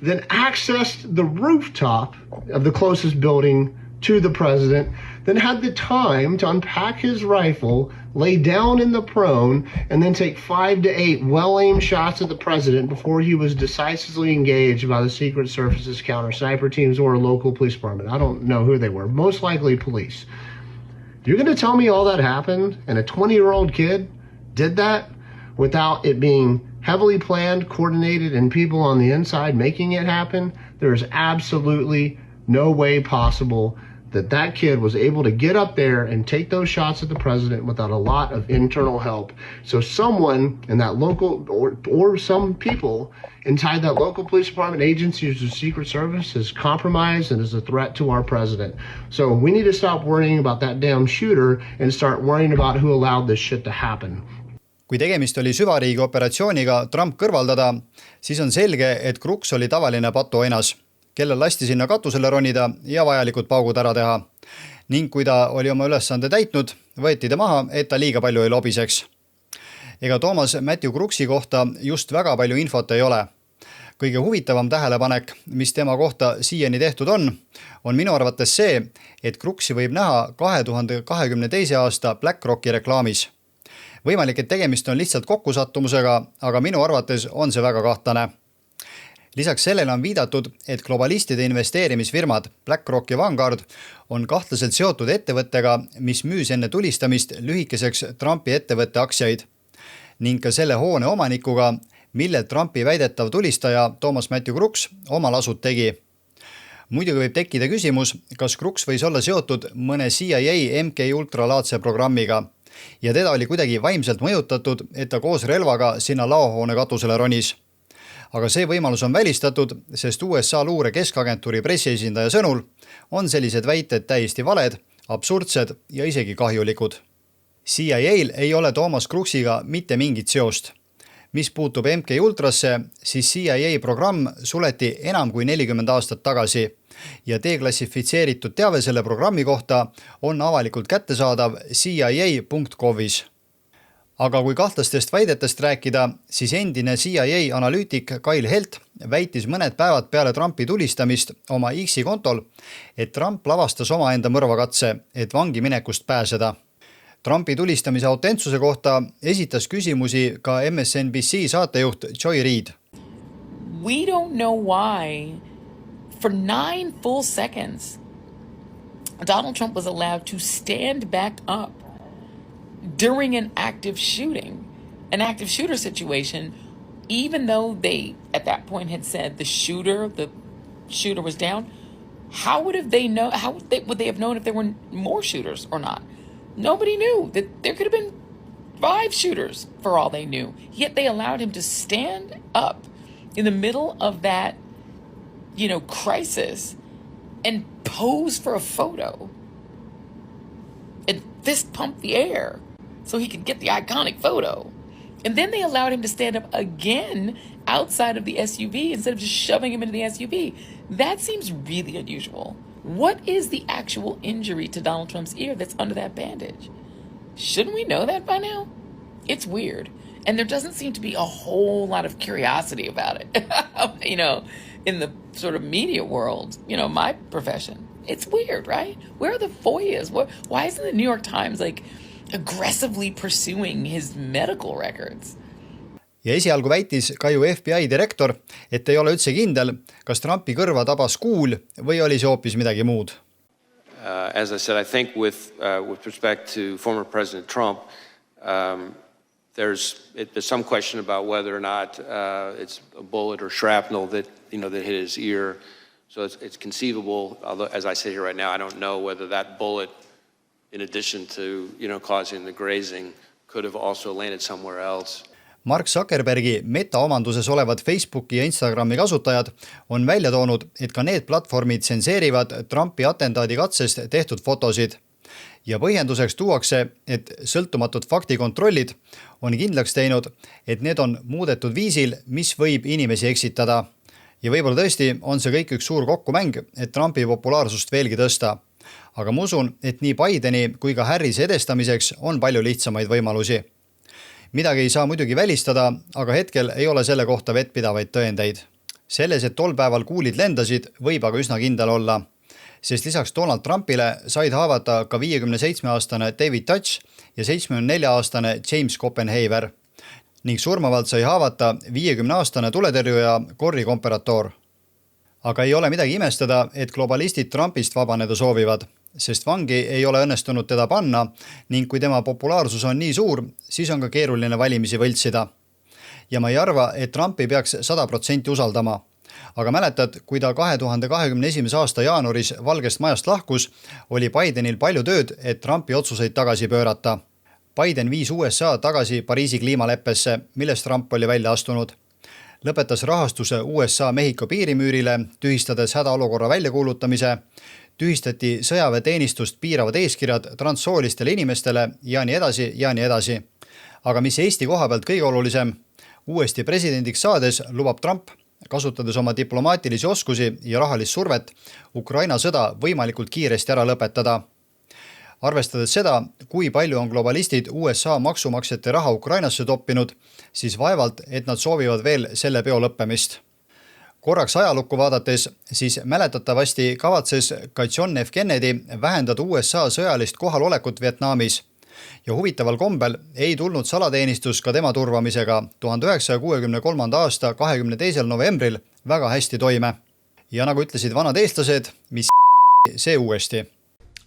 then accessed the rooftop of the closest building to the president, then had the time to unpack his rifle, lay down in the prone, and then take 5 to 8 well-aimed shots at the president before he was decisively engaged by the Secret Service's counter sniper teams or a local police department. I don't know who they were, most likely police. You're going to tell me all that happened and a 20-year-old kid did that without it being heavily planned, coordinated, and people on the inside making it happen? There is absolutely no way possible that that kid was able to get up there and take those shots at the president without a lot of internal help. So someone in that local, or some people inside that local police department, agencies, or Secret Service is compromised and is a threat to our president. So we need to stop worrying about that damn shooter and start worrying about who allowed this shit to happen. Kui tegemist oli süvariigi operatsiooniga Trump kõrvaldada, siis on selge, et Crooks oli tavaline patuoinas, kellel lasti sinna katusele ronida ja vajalikud paugud ära teha. Ning kui ta oli oma ülesande täitnud, võeti ta maha, et ta liiga palju ei lobiseks. Ega Thomas Matthew Crooksi kohta just väga palju infot ei ole. Kõige huvitavam tähelepanek, mis tema kohta siiani tehtud on minu arvates see, et Crooksi võib näha 2022. aasta BlackRocki reklaamis. Võimalik, et tegemist on lihtsalt kokkusattumusega, aga minu arvates on see väga kahtlane. Lisaks sellele on viidatud, et globalistide investeerimisfirmad BlackRock ja Vanguard on kahtlaselt seotud ettevõttega, mis müüs enne tulistamist lühikeseks Trumpi ettevõtte aktsiaid ning ka selle hoone omanikuga, millelt Trumpi väidetav tulistaja Thomas Matthew Crooks oma lasud tegi. Muidugi võib tekkida küsimus, kas Crooks võis olla seotud mõne CIA MKUltra-laadse programmiga ja teda oli kuidagi vaimselt mõjutatud, et ta koos relvaga sinna laohoone katusele ronis. Aga see võimalus on välistatud, sest USA luure keskagentuuri pressiesindaja sõnul on sellised väited täiesti valed, absurdsed ja isegi kahjulikud. CIA-l ei ole Thomas Crooksiga mitte mingit seost. Mis puutub MKUltrasse, siis CIA programm suleti enam kui 40 aastat tagasi ja deklassifitseeritud teave selle programmi kohta on avalikult kättesaadav CIA.govis. Aga kui kahtlastest väidetest rääkida, siis endine CIA analüütik Kyle Helt väitis mõned päevad peale Trumpi tulistamist oma X-i kontol, et Trump lavastas omaenda mõrvakatse, et vangi minekust pääseda. Trumpi tulistamise autentsuse kohta esitas küsimusi ka MSNBC saatejuht Joy Reid. We don't know why for 9 full seconds Donald Trump was allowed to stand back up during an active shooter situation, even though they at that point had said the shooter was down. How would they have known if there were more shooters or not? Nobody knew that there could have been 5 shooters for all they knew. Yet they allowed him to stand up in the middle of that, crisis and pose for a photo and fist pump the air so he could get the iconic photo. And then they allowed him to stand up again outside of the SUV instead of just shoving him into the SUV. That seems really unusual. What is the actual injury to Donald Trump's ear that's under that bandage? Shouldn't we know that by now? It's weird. And there doesn't seem to be a whole lot of curiosity about it, in the sort of media world, my profession. It's weird, right? Where are the FOIAs? Why isn't the New York Times aggressively pursuing his medical records? Ja esialgu väitis ka ju FBI direktor, et ei ole üldse kindel, kas Trumpi kõrva tabas kuul või oli see hoopis midagi muud. As I said, I think with respect to former President Trump, there's some question about whether or not it's a bullet or shrapnel that hit his ear. So it's conceivable, although as I sit here right now, I don't know whether that bullet, in addition to causing the grazing, could have also landed somewhere else. Mark Zuckerbergi metaomanduses olevad Facebooki ja Instagrami kasutajad on välja toonud, et ka need platvormid tsenseerivad Trumpi atentaadikatsest tehtud fotosid. Ja põhjenduseks tuuakse, et sõltumatud faktikontrollid on kindlaks teinud, et need on muudetud viisil, mis võib inimesi eksitada. Ja võib-olla tõesti on see kõik üks suur kokkumäng, et Trumpi populaarsust veelgi tõsta. Aga ma usun, et nii Bideni kui ka Harrise edestamiseks on palju lihtsamaid võimalusi. Midagi ei saa muidugi välistada, aga hetkel ei ole selle kohta vettpidavaid tõendeid. Selles, et tol päeval kuulid lendasid, võib aga üsna kindel olla, sest lisaks Donald Trumpile said haavata ka 57-aastane David Touch ja 74-aastane James Copenhaver ning surmavalt sai haavata 50-aastane tuletõrjuja Corey Komperatoor. Aga ei ole midagi imestada, et globalistid Trumpist vabaneda soovivad, sest vangi ei ole õnnestunud teda panna ning kui tema populaarsus on nii suur, siis on ka keeruline valimisi võltsida. Ja ma ei arva, et Trumpi peaks 100% usaldama. Aga mäletad, kui ta 2021. aasta jaanuaris Valgest majast lahkus, oli Bidenil palju tööd, et Trumpi otsuseid tagasi pöörata. Biden viis USA tagasi Pariisi kliimaleppesse, millest Trump oli välja astunud. Lõpetas rahastuse USA-Mehhiko piirimüürile, tühistades hädaolukorra väljakuulutamise, tühistati sõjaväeteenistust piiravad eeskirjad transsoolistele inimestele ja nii edasi ja nii edasi. Aga mis Eesti koha pealt kõige olulisem, uuesti presidendiks saades lubab Trump, kasutades oma diplomaatilisi oskusi ja rahalist survet, Ukraina sõda võimalikult kiiresti ära lõpetada. Arvestades seda, kui palju on globalistid USA maksumaksjate raha Ukrainasse toppinud, siis vaevalt, et nad soovivad veel selle peo lõppemist. Korraks ajalukku vaadates, siis mäletatavasti kavatses ka John F. Kennedy vähendada USA sõjalist kohalolekut Vietnamis. Ja huvitaval kombel ei tulnud salateenistus ka tema turvamisega 1963. aasta 22. novembril väga hästi toime. Ja nagu ütlesid vanad eestlased, mis see uuesti.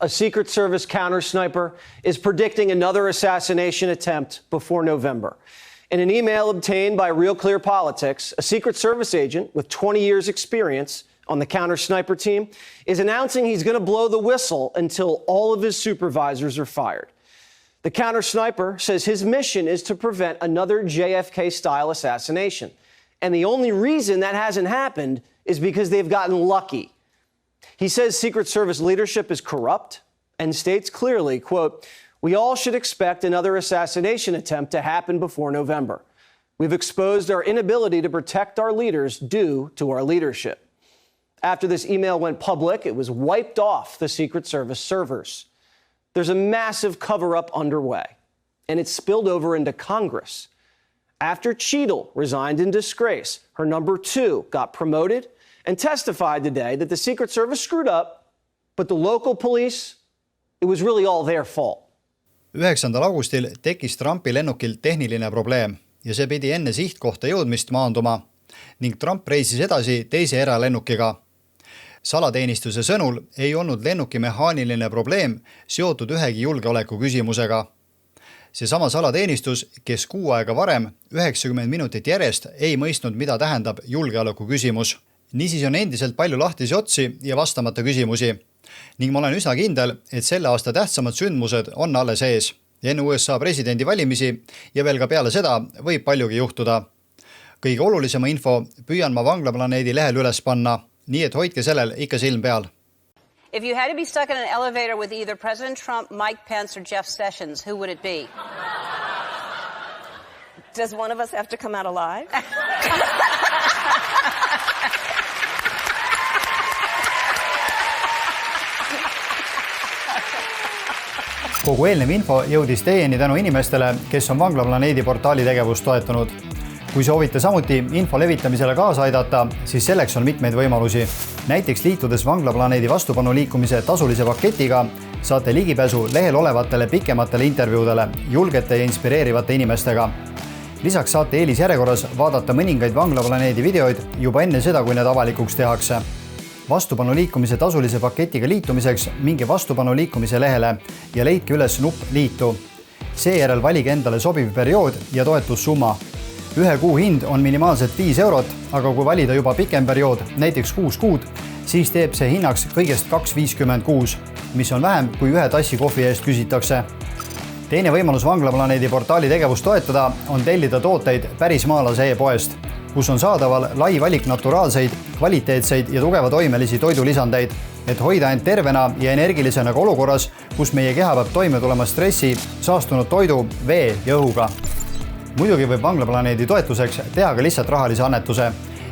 A Secret Service counter-sniper is predicting another assassination attempt before November. In an email obtained by Real Clear Politics, a Secret Service agent with 20 years experience on the counter-sniper team is announcing he's going to blow the whistle until all of his supervisors are fired. The counter-sniper says his mission is to prevent another JFK-style assassination. And the only reason that hasn't happened is because they've gotten lucky. He says Secret Service leadership is corrupt and states clearly, quote, "We all should expect another assassination attempt to happen before November. We've exposed our inability to protect our leaders due to our leadership." After this email went public, it was wiped off the Secret Service servers. There's a massive cover-up underway, and it spilled over into Congress. After Cheadle resigned in disgrace, her number 2 got promoted and testified today that the Secret Service screwed up, but the local police, it was really all their fault. 9. augustil tekkis Trumpi lennukil tehniline probleem ja see pidi enne sihtkohta jõudmist maanduma ning Trump reisis edasi teise eralennukiga. Salateenistuse sõnul ei olnud lennuki mehaaniline probleem seotud ühegi julgeoleku küsimusega. See sama salateenistus, kes 6 aega varem 90 minutit järjest ei mõistnud, mida tähendab julgeoleku küsimus. Niisiis on endiselt palju lahtisi otsi ja vastamata küsimusi. Ning ma olen üsna kindel, et selle aasta tähtsamad sündmused on alles ees. Enne USA presidendi valimisi ja veel ka peale seda võib paljugi juhtuda. Kõige olulisema info püüan ma Vanglaplaneedi lehel üles panna, nii et hoidke sellel ikka silm peal. If you had to be stuck in an elevator with either President Trump, Mike Pence, or Jeff Sessions, who would it be? Does one of us have to come out alive? Kogu eelnev info jõudis teieni tänu inimestele, kes on Vanglaplaneedi portaali tegevust toetanud. Kui soovite samuti info levitamisele kaasa aidata, siis selleks on mitmeid võimalusi. Näiteks liitudes Vanglaplaneedi vastupanuliikumise tasulise paketiga saate ligipääsu lehel olevatele pikematele intervjuudele julgete ja inspireerivate inimestega. Lisaks saate eelisjärjekorras vaadata mõningaid Vanglaplaneedi videoid juba enne seda, kui need avalikuks tehakse. Vastupanuliikumise tasulise paketiga liitumiseks minge vastupanuliikumise lehele ja leidke üles nupp liitu. Seejärel valige endale sobiv periood ja toetussumma. Ühe kuu hind on minimaalselt 5 €, aga kui valida juba pikem periood, näiteks 6 kuud, siis teeb see hinnaks kõigest 2,56, mis on vähem kui ühe tassi kohvi eest küsitakse. Teine võimalus Vanglaplaneedi portaali tegevust toetada on tellida tooteid pärismaalase e-poest, kus on saadaval lai valik naturaalseid, kvaliteetseid ja tugeva toimelisi toidulisandeid, et hoida end tervena ja energilisena ka olukorras, kus meie keha peab toime tulema stressi, saastunud toidu, vee ja õhuga. Muidugi võib Vanglaplaneedi toetuseks teha ka lihtsalt rahalise annetuse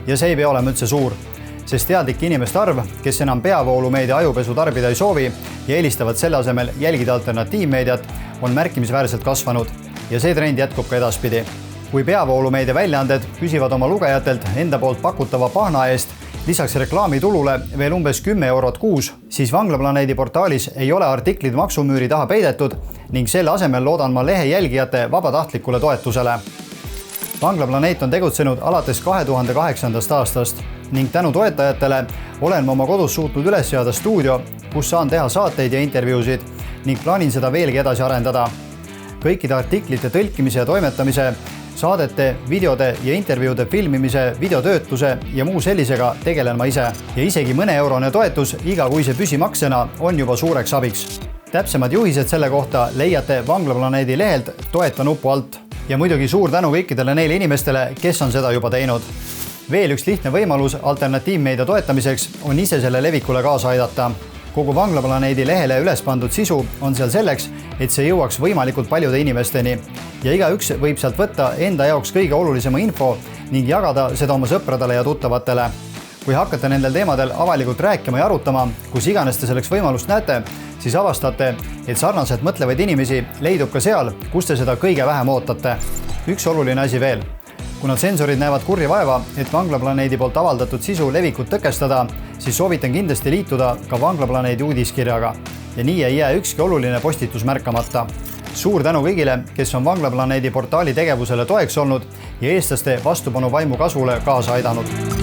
ja see ei pea olema üldse suur, sest teadlike inimeste arv, kes enam peavoolumeedia ajupesu tarbida ei soovi ja eelistavad selle asemel jälgida alternatiivmeediat, on märkimisväärselt kasvanud ja see trend jätkub ka edaspidi. Kui peavoolumeedia väljaanded küsivad oma lugejatelt enda poolt pakutava pahna eest lisaks reklaamitulule veel umbes 10 € kuus, siis Vanglaplaneedi portaalis ei ole artiklid maksumüüri taha peidetud ning selle asemel loodan ma lehe jälgijate vabatahtlikule toetusele. Vanglaplaneet on tegutsenud alates 2008. aastast ning tänu toetajatele olen ma oma kodus suutnud üles seada stuudio, kus saan teha saateid ja intervjuusid ning plaanin seda veelgi edasi arendada. Kõikide artiklite tõlkimise ja toimetamise, saadete, videode ja intervjuude filmimise, videotöötluse ja muu sellisega tegelen ma ise. Ja isegi mõne eurone toetus igakuise püsimaksena on juba suureks abiks. Täpsemad juhised selle kohta leiate Vanglaplaneedi lehelt toeta nupu alt. Ja muidugi suur tänu kõikidele neile inimestele, kes on seda juba teinud. Veel üks lihtne võimalus alternatiivmeedia toetamiseks on ise selle levikule kaasa aidata. Kogu Vanglaplaneedi lehele üles pandud sisu on seal selleks, et see jõuaks võimalikult paljude inimesteni ja igaüks võib sealt võtta enda jaoks kõige olulisema info ning jagada seda oma sõpradele ja tuttavatele. Kui hakkate nendel teemadel avalikult rääkima ja arutama, kus iganes te selleks võimalust näete, siis avastate, et sarnaselt mõtlevaid inimesi leidub ka seal, kus te seda kõige vähem ootate. Üks oluline asi veel. Kuna tsensorid näevad kurja vaeva, et Vanglaplaneedi poolt avaldatud sisu levikut tõkestada, siis soovitan kindlasti liituda ka Vanglaplaneedi uudiskirjaga. Ja nii ei jää ükski oluline postitus märkamata. Suur tänu kõigile, kes on Vanglaplaneedi portaali tegevusele toeks olnud ja eestlaste vastupanu vaimu kasvule kaasa aidanud.